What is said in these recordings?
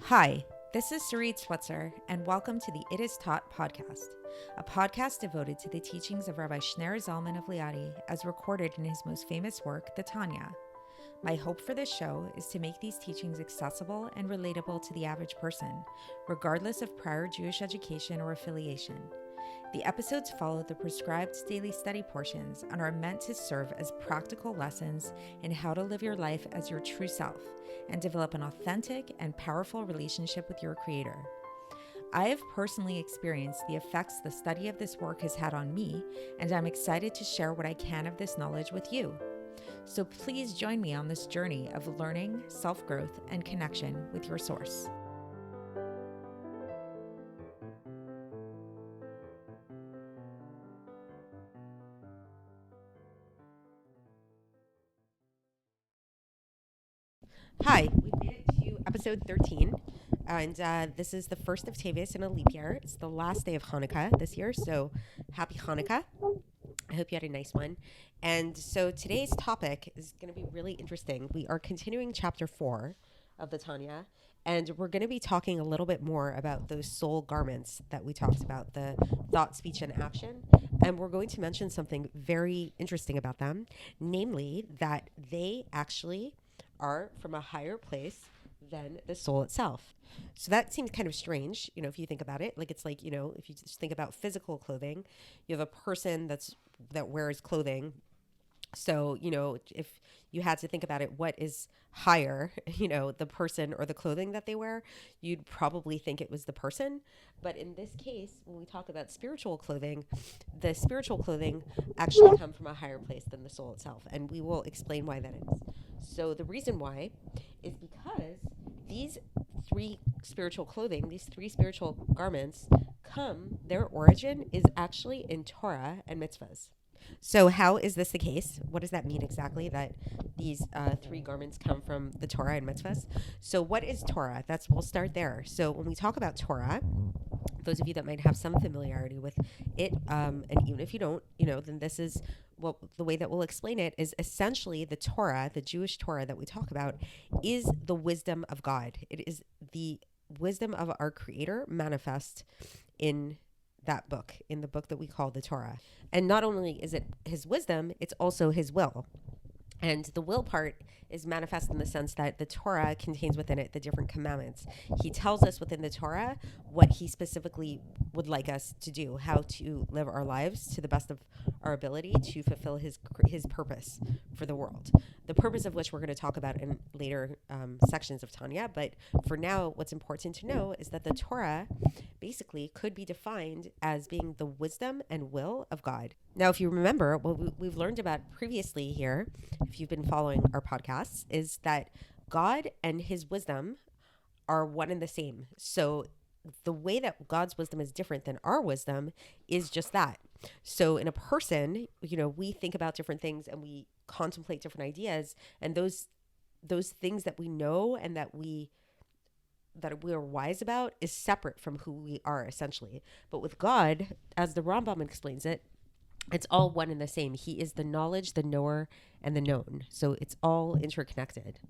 Hi, this is Sarit Switzer, and welcome to the It Is Taught podcast, a podcast devoted to the teachings of Rabbi Shneur Zalman of Liadi as recorded in his most famous work, the Tanya. My hope for this show is to make these teachings accessible and relatable to the average person, regardless of prior Jewish education or affiliation. The episodes follow the prescribed daily study portions and are meant to serve as practical lessons in how to live your life as your true self and develop an authentic and powerful relationship with your Creator. I have personally experienced the effects the study of this work has had on me, and I'm excited to share what I can of this knowledge with you. So please join me on this journey of learning, self-growth, and connection with your source. Hi, we've made it to episode 13, and this is the first of Teves in a leap year. It's the last day of Hanukkah this year, so happy Hanukkah. I hope you had a nice one. And so today's topic is going to be really interesting. We are continuing chapter 4 of the Tanya, and we're going to be talking a little bit more about those soul garments that we talked about, the thought, speech, and action. And we're going to mention something very interesting about them, namely that they actually are from a higher place than the soul itself. So that seems kind of strange, if you think about it. Like, it's like, if you just think about physical clothing, you have a person that wears clothing. So, if you had to think about it, what is higher, the person or the clothing that they wear, you'd probably think it was the person. But in this case, when we talk about spiritual clothing, the spiritual clothing actually come from a higher place than the soul itself. And we will explain why that is. So the reason why is because these three spiritual garments their origin is actually in Torah and mitzvahs. So how is this the case? What does that mean exactly, that these three garments come from the Torah and mitzvahs? So what is Torah? We'll start there. So when we talk about Torah, those of you that might have some familiarity with it, and even if you don't, then this is the way that we'll explain it is essentially the Torah, the Jewish Torah that we talk about, is the wisdom of God. It is the wisdom of our Creator manifest in that book, in the book that we call the Torah. And not only is it his wisdom, it's also his will. And the will part is manifest in the sense that the Torah contains within it the different commandments. He tells us within the Torah what he specifically would like us to do, how to live our lives to the best of our ability to fulfill his purpose for the world. The purpose of which we're going to talk about in later sections of Tanya. But for now, what's important to know is that the Torah basically could be defined as being the wisdom and will of God. Now, if you remember, what we've learned about previously here, if you've been following our podcasts, is that God and his wisdom are one and the same. So the way that God's wisdom is different than our wisdom is just that. So in a person, we think about different things and we contemplate different ideas, and those things that we know and that we are wise about is separate from who we are, essentially. But with God, as the Rambam explains it, it's all one and the same. He is the knowledge, the knower, and the known. So it's all interconnected.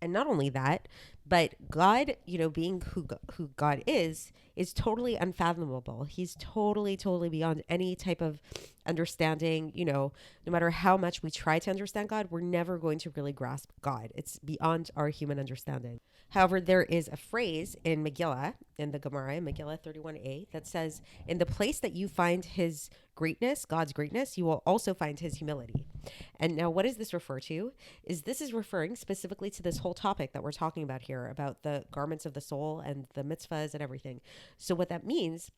And not only that, but God, being who God is totally unfathomable. He's totally, totally beyond any type of understanding. No matter how much we try to understand God, we're never going to really grasp God. It's beyond our human understanding. However, there is a phrase in Megillah, in the Gemara, in Megillah 31a, that says, in the place that you find his greatness, God's greatness, you will also find his humility. And now what does this refer to? This is referring specifically to this whole topic that we're talking about here, about the garments of the soul and the mitzvahs and everything. So what that means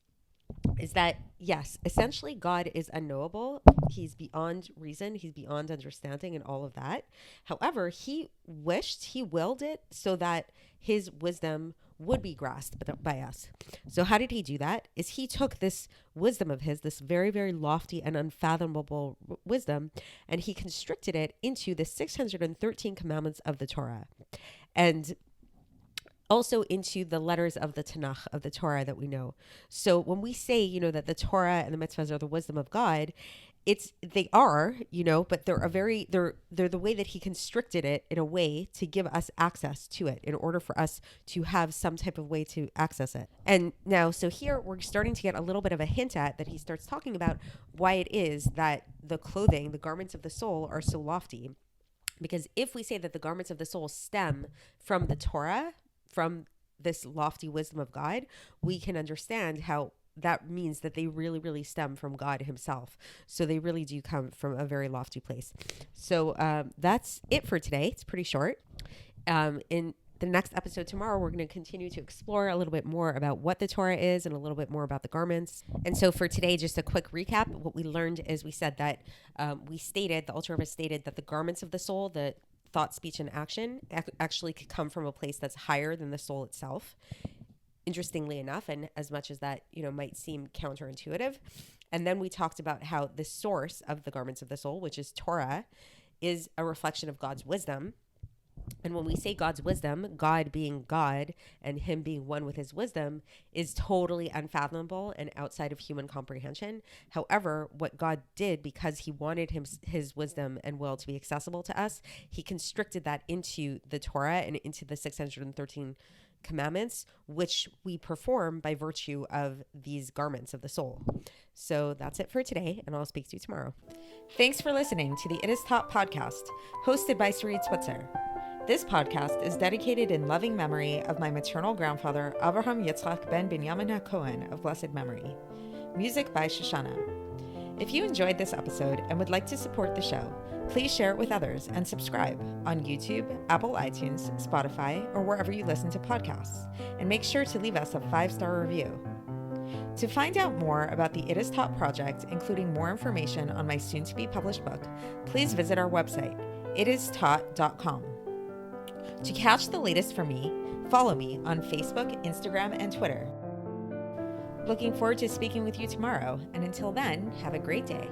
is that, yes, essentially God is unknowable. He's beyond reason. He's beyond understanding and all of that. However, he willed it so that his wisdom would be grasped by us. So how did he do that? Is he took this wisdom of his, this very, very lofty and unfathomable wisdom, and he constricted it into the 613 commandments of the Torah. And also into the letters of the Tanakh, of the Torah that we know. So when we say, that the Torah and the mitzvahs are the wisdom of God, they are, but they're the way that he constricted it in a way to give us access to it in order for us to have some type of way to access it. And now, so here we're starting to get a little bit of a hint at that he starts talking about why it is that the garments of the soul are so lofty. Because if we say that the garments of the soul stem from the Torah, from this lofty wisdom of God, we can understand how that means that they really, really stem from God himself. So they really do come from a very lofty place. So that's it for today. It's pretty short. In the next episode tomorrow, we're going to continue to explore a little bit more about what the Torah is and a little bit more about the garments. And so for today, just a quick recap. What we learned is we said that the Alter Rebbe stated that the garments of the soul, the thought, speech, and action actually could come from a place that's higher than the soul itself. Interestingly enough, and as much as that, might seem counterintuitive. And then we talked about how the source of the garments of the soul, which is Torah, is a reflection of God's wisdom. And when we say God's wisdom, God being God and him being one with his wisdom, is totally unfathomable and outside of human comprehension. However, what God did, because he wanted his wisdom and will to be accessible to us, he constricted that into the Torah and into the 613 commandments, which we perform by virtue of these garments of the soul. So that's it for today, and I'll speak to you tomorrow. Thanks for listening to the It Is Taught podcast, hosted by Sarit Switzer. This podcast is dedicated in loving memory of my maternal grandfather, Avraham Yitzchak ben Binyamin HaKohen of blessed memory. Music by Shoshana. If you enjoyed this episode and would like to support the show, please share it with others and subscribe on YouTube, Apple iTunes, Spotify, or wherever you listen to podcasts. And make sure to leave us a 5-star review. To find out more about the It Is Taught project, including more information on my soon-to-be published book, please visit our website, itistaught.com. To catch the latest from me, follow me on Facebook, Instagram, and Twitter. Looking forward to speaking with you tomorrow, and until then, have a great day.